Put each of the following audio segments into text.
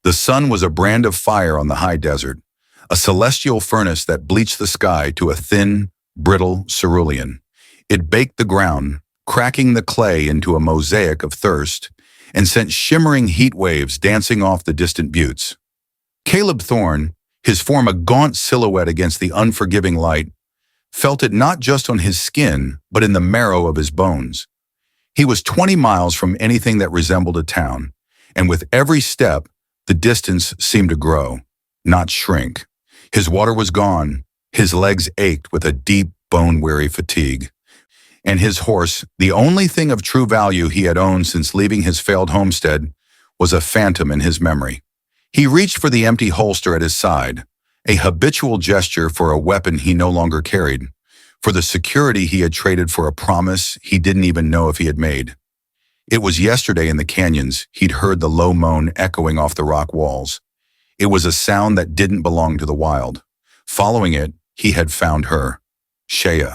The sun was a brand of fire on the high desert, a celestial furnace that bleached the sky to a thin, brittle cerulean. It baked the ground, cracking the clay into a mosaic of thirst, and sent shimmering heat waves dancing off the distant buttes. Caleb Thorne, his form a gaunt silhouette against the unforgiving light, felt it not just on his skin, but in the marrow of his bones. He was 20 miles from anything that resembled a town, and with every step, the distance seemed to grow, not shrink. His water was gone, his legs ached with a deep, bone-weary fatigue. And his horse, the only thing of true value he had owned since leaving his failed homestead, was a phantom in his memory. He reached for the empty holster at his side, a habitual gesture for a weapon he no longer carried, for the security he had traded for a promise he didn't even know if he had made. It was yesterday in the canyons he'd heard the low moan echoing off the rock walls. It was a sound that didn't belong to the wild. Following it, he had found her, Shea.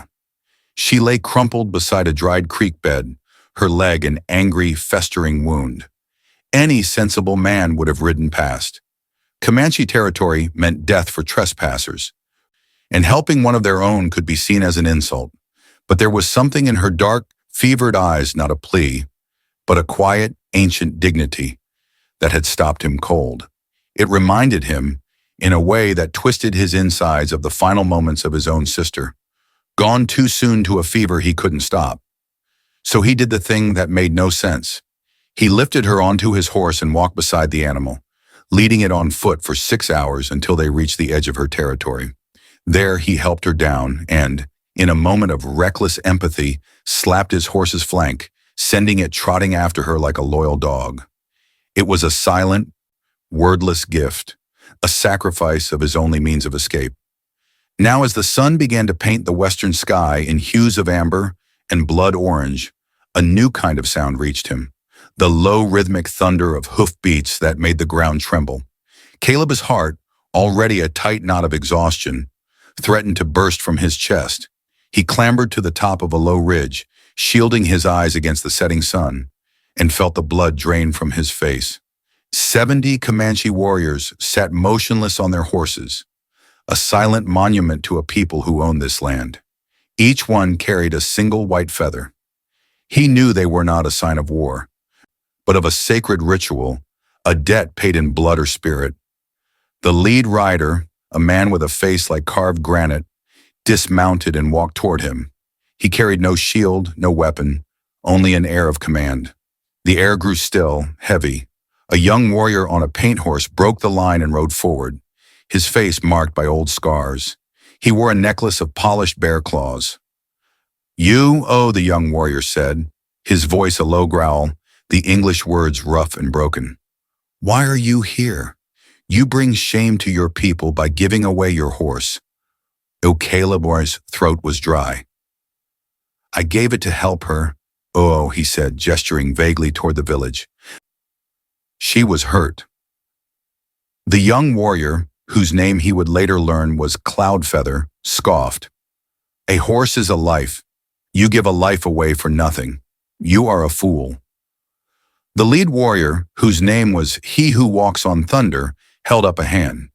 She lay crumpled beside a dried creek bed, her leg an angry, festering wound. Any sensible man would have ridden past. Comanche territory meant death for trespassers, and helping one of their own could be seen as an insult. But there was something in her dark, fevered eyes, not a plea, but a quiet, ancient dignity that had stopped him cold. It reminded him, in a way that twisted his insides, of the final moments of his own sister, gone too soon to a fever he couldn't stop. So he did the thing that made no sense. He lifted her onto his horse and walked beside the animal, leading it on foot for 6 hours until they reached the edge of her territory. There he helped her down and, in a moment of reckless empathy, slapped his horse's flank, sending it trotting after her like a loyal dog. It was a silent, wordless gift, a sacrifice of his only means of escape. Now as the sun began to paint the western sky in hues of amber and blood orange, a new kind of sound reached him, the low rhythmic thunder of hoofbeats that made the ground tremble. Caleb's heart, already a tight knot of exhaustion, threatened to burst from his chest. He clambered to the top of a low ridge, shielding his eyes against the setting sun, and felt the blood drain from his face. 70 Comanche warriors sat motionless on their horses, a silent monument to a people who owned this land. Each one carried a single white feather. He knew they were not a sign of war, but of a sacred ritual, a debt paid in blood or spirit. The lead rider, a man with a face like carved granite, dismounted and walked toward him. He carried no shield, no weapon, only an air of command. The air grew still, heavy. A young warrior on a paint horse broke the line and rode forward, his face marked by old scars. He wore a necklace of polished bear claws. "You, oh," the young warrior said, his voice a low growl, the English words rough and broken. "Why are you here? You bring shame to your people by giving away your horse." Oh, Caleb's throat was dry. "I gave it to help her, oh," he said, gesturing vaguely toward the village. "She was hurt." The young warrior, whose name he would later learn was Cloudfeather, scoffed. "A horse is a life. You give a life away for nothing. You are a fool." The lead warrior, whose name was He Who Walks on Thunder, held up a hand.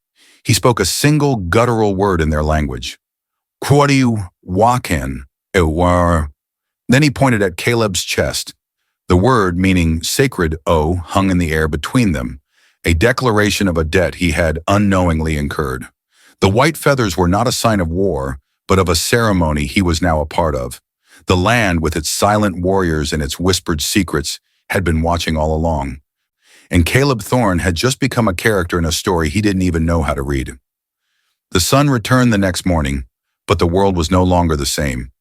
He spoke a single guttural word in their language. "Kwadiu waken ewar." Then he pointed at Caleb's chest. The word, meaning sacred O, hung in the air between them, a declaration of a debt he had unknowingly incurred. The white feathers were not a sign of war, but of a ceremony he was now a part of. The land, with its silent warriors and its whispered secrets, had been watching all along. And Caleb Thorne had just become a character in a story he didn't even know how to read. The sun returned the next morning, but the world was no longer the same.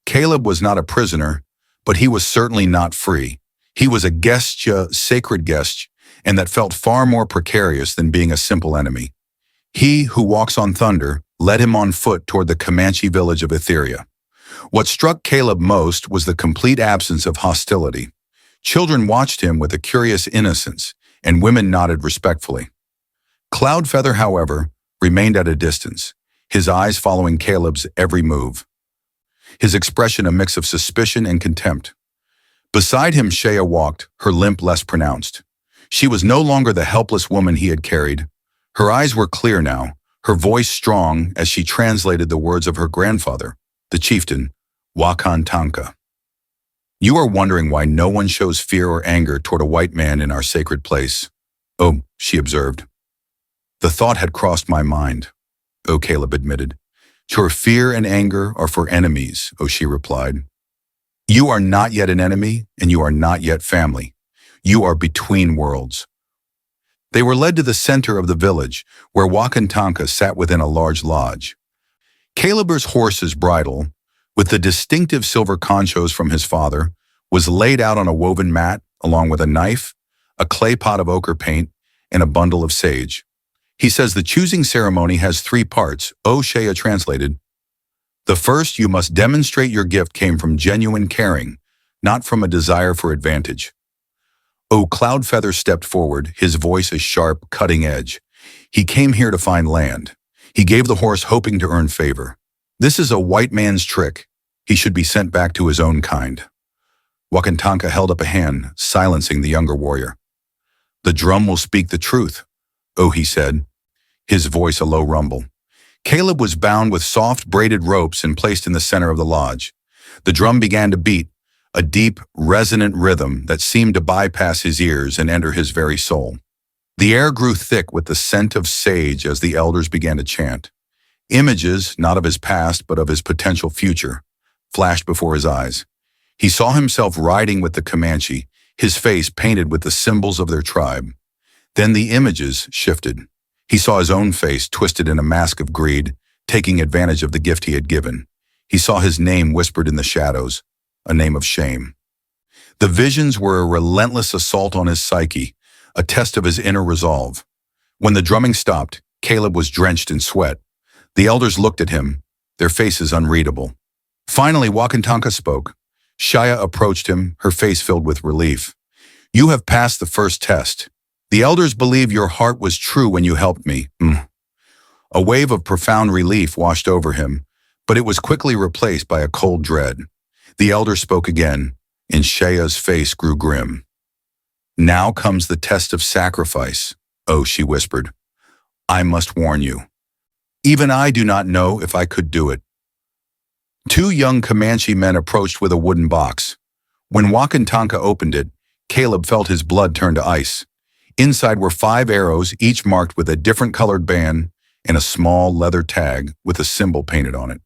Caleb was not a prisoner, but he was certainly not free. He was a guestja, sacred guest, and that felt far more precarious than being a simple enemy. He Who Walks on Thunder led him on foot toward the Comanche village of Etheria. What struck Caleb most was the complete absence of hostility. Children watched him with a curious innocence, and women nodded respectfully. Cloudfeather, however, remained at a distance, his eyes following Caleb's every move, his expression a mix of suspicion and contempt. Beside him, Shea walked, her limp less pronounced. She was no longer the helpless woman he had carried. Her eyes were clear now, her voice strong as she translated the words of her grandfather, the chieftain, Wakan Tanka. You are wondering why no one shows fear or anger toward a white man in our sacred place. Oh, she observed. The thought had crossed my mind. Oh, Caleb admitted. Your fear and anger are for enemies, oh, she replied. You are not yet an enemy, and you are not yet family. You are between worlds. They were led to the center of the village, where Wakantanka sat within a large lodge. Caleb's horse's bridle, with the distinctive silver conchos from his father, was laid out on a woven mat, along with a knife, a clay pot of ochre paint, and a bundle of sage. He says the choosing ceremony has 3 parts, Shea translated. The first, you must demonstrate your gift came from genuine caring, not from a desire for advantage. Cloudfeather stepped forward, his voice a sharp, cutting edge. He came here to find land. He gave the horse hoping to earn favor. This is a white man's trick. He should be sent back to his own kind. Wakantanka held up a hand, silencing the younger warrior. The drum will speak the truth, he said, his voice a low rumble. Caleb was bound with soft, braided ropes and placed in the center of the lodge. The drum began to beat, a deep, resonant rhythm that seemed to bypass his ears and enter his very soul. The air grew thick with the scent of sage as the elders began to chant. Images, not of his past but of his potential future, flashed before his eyes. He saw himself riding with the Comanche, his face painted with the symbols of their tribe. Then the images shifted. He saw his own face twisted in a mask of greed, taking advantage of the gift he had given. He saw his name whispered in the shadows, a name of shame. The visions were a relentless assault on his psyche, a test of his inner resolve. When the drumming stopped, Caleb was drenched in sweat. The elders looked at him, their faces unreadable. Finally, Wakantanka spoke. Shaya approached him, her face filled with relief. You have passed the first test. The elders believe your heart was true when you helped me. A wave of profound relief washed over him, but it was quickly replaced by a cold dread. The elder spoke again, and Shaya's face grew grim. Now comes the test of sacrifice, she whispered. I must warn you. Even I do not know if I could do it. 2 young Comanche men approached with a wooden box. When Wakantanka opened it, Caleb felt his blood turn to ice. Inside were 5 arrows, each marked with a different colored band and a small leather tag with a symbol painted on it.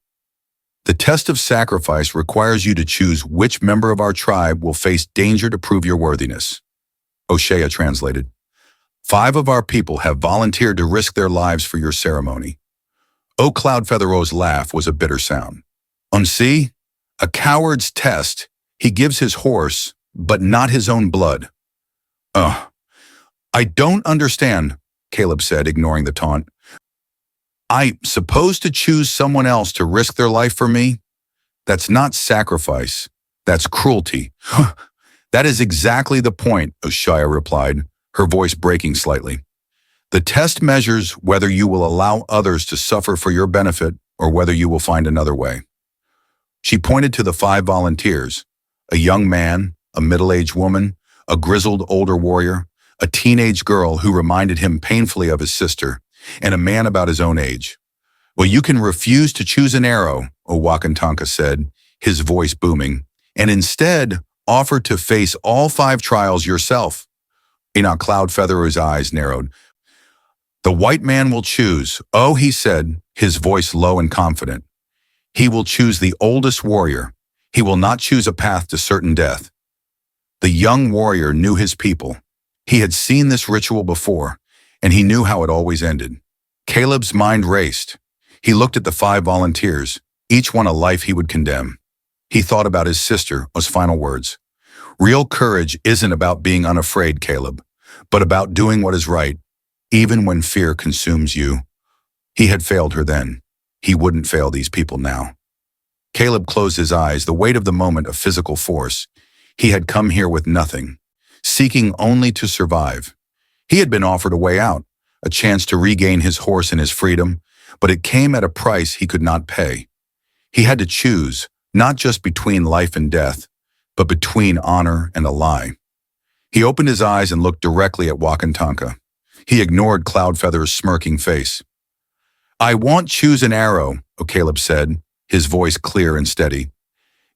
The test of sacrifice requires you to choose which member of our tribe will face danger to prove your worthiness. O'Shea translated. 5 of our people have volunteered to risk their lives for your ceremony. Cloudfeather's laugh was a bitter sound. See, a coward's test. He gives his horse, but not his own blood. I don't understand, Caleb said, ignoring the taunt. I supposed to choose someone else to risk their life for me? That's not sacrifice. That's cruelty. That is exactly the point, Oshaya replied, her voice breaking slightly. The test measures whether you will allow others to suffer for your benefit or whether you will find another way. She pointed to the 5 volunteers, a young man, a middle-aged woman, a grizzled older warrior, a teenage girl who reminded him painfully of his sister, and a man about his own age. Well, you can refuse to choose an arrow, Wakantanka said, his voice booming, and instead offer to face all 5 trials yourself. Cloudfeather's eyes narrowed. The white man will choose, he said, his voice low and confident. He will choose the oldest warrior. He will not choose a path to certain death. The young warrior knew his people. He had seen this ritual before, and he knew how it always ended. Caleb's mind raced. He looked at the 5 volunteers, each one a life he would condemn. He thought about his sister's final words. Real courage isn't about being unafraid, Caleb, but about doing what is right, even when fear consumes you. He had failed her then. He wouldn't fail these people now. Caleb closed his eyes, the weight of the moment a physical force. He had come here with nothing, seeking only to survive. He had been offered a way out, a chance to regain his horse and his freedom, but it came at a price he could not pay. He had to choose, not just between life and death, but between honor and a lie. He opened his eyes and looked directly at Wakantanka. He ignored Cloudfeather's smirking face. "I won't choose an arrow," Caleb said, his voice clear and steady.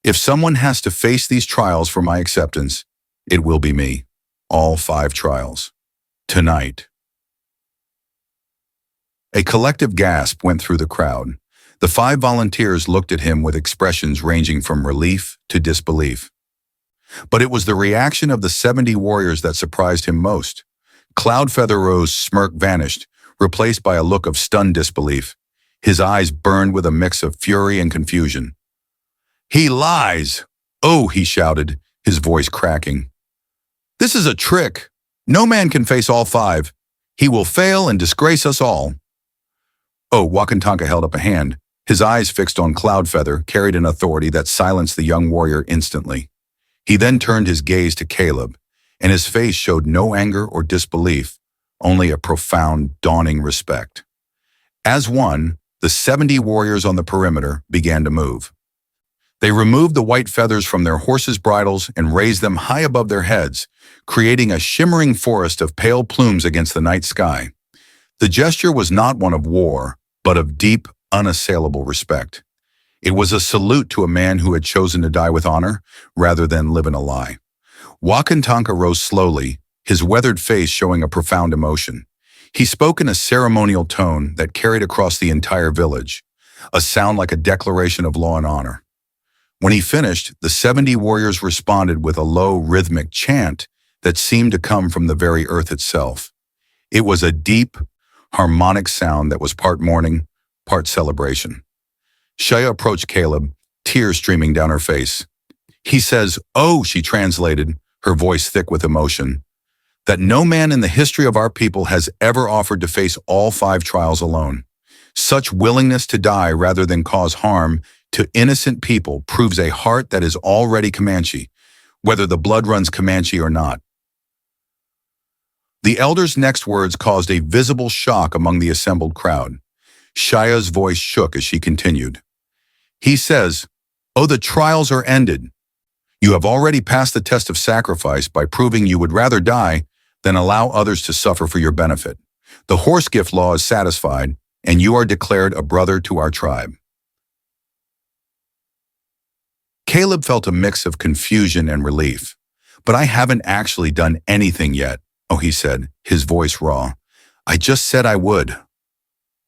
"If someone has to face these trials for my acceptance, it will be me. All 5 trials. Tonight." A collective gasp went through the crowd. The 5 volunteers looked at him with expressions ranging from relief to disbelief. But it was the reaction of the 70 warriors that surprised him most. Cloudfeather's smirk vanished, replaced by a look of stunned disbelief. His eyes burned with a mix of fury and confusion. "He lies!" "Oh," he shouted, his voice cracking. "This is a trick. No man can face all 5. He will fail and disgrace us all." Oh, Wakantanka held up a hand. His eyes fixed on Cloudfeather carried an authority that silenced the young warrior instantly. He then turned his gaze to Caleb, and his face showed no anger or disbelief, only a profound, dawning respect. As one, the 70 warriors on the perimeter began to move. They removed the white feathers from their horses' bridles and raised them high above their heads, creating a shimmering forest of pale plumes against the night sky. The gesture was not one of war, but of deep, unassailable respect. It was a salute to a man who had chosen to die with honor rather than live in a lie. Wakantanka rose slowly, his weathered face showing a profound emotion. He spoke in a ceremonial tone that carried across the entire village, a sound like a declaration of law and honor. When he finished, the 70 warriors responded with a low, rhythmic chant that seemed to come from the very earth itself. It was a deep, harmonic sound that was part mourning, part celebration. Shaya approached Caleb, tears streaming down her face. "He says, 'Oh,'" she translated, her voice thick with emotion, "that no man in the history of our people has ever offered to face all 5 trials alone. Such willingness to die rather than cause harm to innocent people proves a heart that is already Comanche, whether the blood runs Comanche or not." The elder's next words caused a visible shock among the assembled crowd. Shaya's voice shook as she continued. "He says, 'Oh, the trials are ended. You have already passed the test of sacrifice by proving you would rather die than allow others to suffer for your benefit. The horse gift law is satisfied, and you are declared a brother to our tribe.'" Caleb felt a mix of confusion and relief. "But I haven't actually done anything yet," he said, his voice raw. "I just said I would."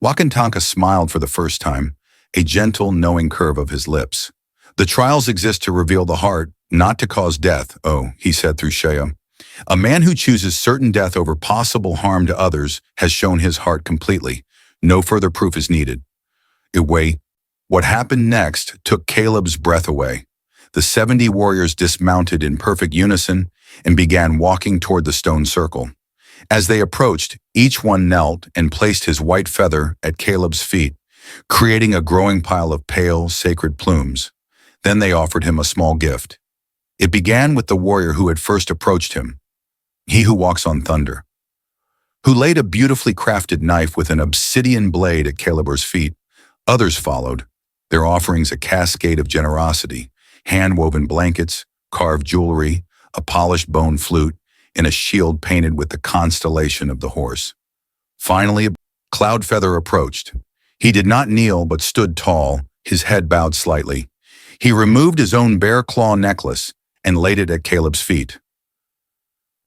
Wakantanka smiled for the first time, a gentle, knowing curve of his lips. "The trials exist to reveal the heart, not to cause death," he said through Shaya. "A man who chooses certain death over possible harm to others has shown his heart completely. No further proof is needed." What happened next took Caleb's breath away. The 70 warriors dismounted in perfect unison and began walking toward the stone circle. As they approached, each one knelt and placed his white feather at Caleb's feet, creating a growing pile of pale, sacred plumes. Then they offered him a small gift. It began with the warrior who had first approached him, he who walks on thunder, who laid a beautifully crafted knife with an obsidian blade at Caleb's feet. Others followed, their offerings a cascade of generosity, hand-woven blankets, carved jewelry, a polished bone flute, and a shield painted with the constellation of the horse. Finally, Cloudfeather approached. He did not kneel but stood tall, his head bowed slightly. He removed his own bear claw necklace and laid it at Caleb's feet.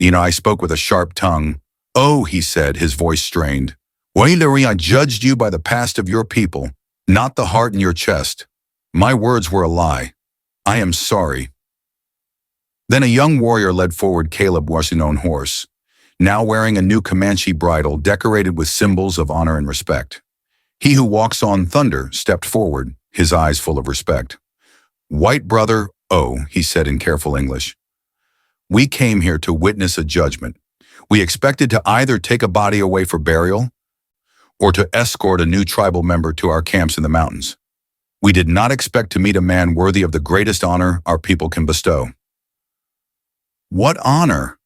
I spoke with a sharp tongue. "Oh," he said, his voice strained. "Wailari, I judged you by the past of your people, not the heart in your chest. My words were a lie. I am sorry." Then a young warrior led forward Caleb Warsinone horse, now wearing a new Comanche bridle decorated with symbols of honor and respect. He who walks on thunder stepped forward, his eyes full of respect. "White brother, he said in careful English. "We came here to witness a judgment. We expected to either take a body away for burial or to escort a new tribal member to our camps in the mountains. We did not expect to meet a man worthy of the greatest honor our people can bestow." "What honor?"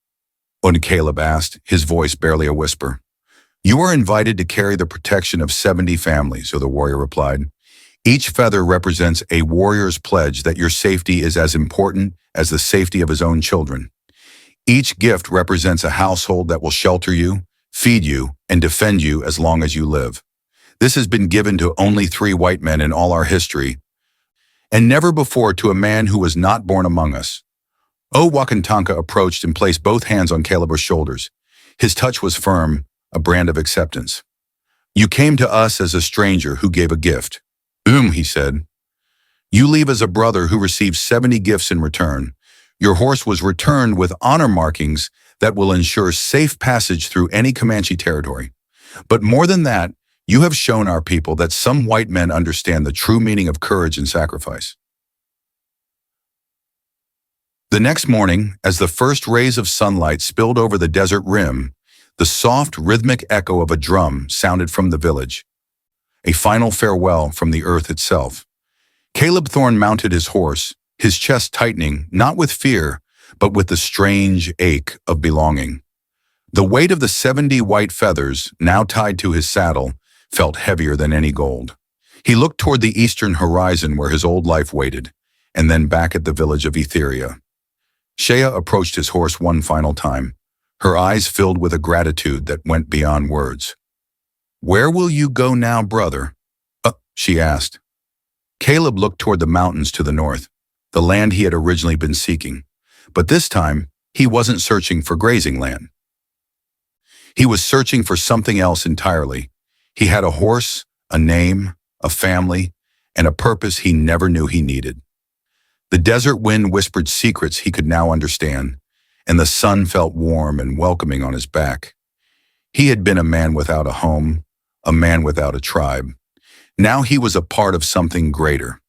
Caleb asked, his voice barely a whisper. "You are invited to carry the protection of 70 families," the warrior replied. "Each feather represents a warrior's pledge that your safety is as important as the safety of his own children. Each gift represents a household that will shelter you, feed you, and defend you as long as you live. This has been given to only 3 white men in all our history, and never before to a man who was not born among us. O Wakantanka approached and placed both hands on Caleb's shoulders. His touch was firm, a brand of acceptance. You came to us as a stranger who gave a gift. He said. You leave as a brother who received 70 gifts in return. Your horse was returned with honor markings that will ensure safe passage through any Comanche territory. But more than that, you have shown our people that some white men understand the true meaning of courage and sacrifice. The next morning, as the first rays of sunlight spilled over the desert rim, the soft, rhythmic echo of a drum sounded from the village, a final farewell from the earth itself. Caleb Thorne mounted his horse, his chest tightening, not with fear, but with the strange ache of belonging. The weight of the 70 white feathers, now tied to his saddle, felt heavier than any gold. He looked toward the eastern horizon where his old life waited, and then back at the village of Etheria. Shea approached his horse one final time, her eyes filled with a gratitude that went beyond words. Where will you go now, brother? She asked. Caleb looked toward the mountains to the north, the land he had originally been seeking. But this time, he wasn't searching for grazing land. He was searching for something else entirely. He had a horse, a name, a family, and a purpose he never knew he needed. The desert wind whispered secrets he could now understand, and the sun felt warm and welcoming on his back. He had been a man without a home, a man without a tribe. Now he was a part of something greater.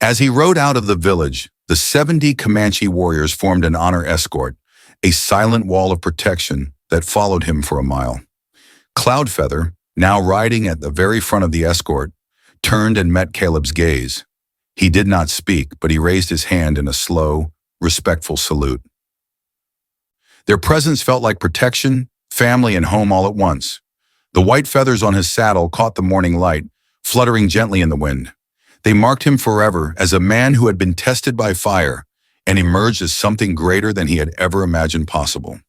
As he rode out of the village, the 70 Comanche warriors formed an honor escort, a silent wall of protection that followed him for a mile. Cloudfeather, now riding at the very front of the escort, turned and met Caleb's gaze. He did not speak, but he raised his hand in a slow, respectful salute. Their presence felt like protection, family, and home all at once. The white feathers on his saddle caught the morning light, fluttering gently in the wind. They marked him forever as a man who had been tested by fire and emerged as something greater than he had ever imagined possible.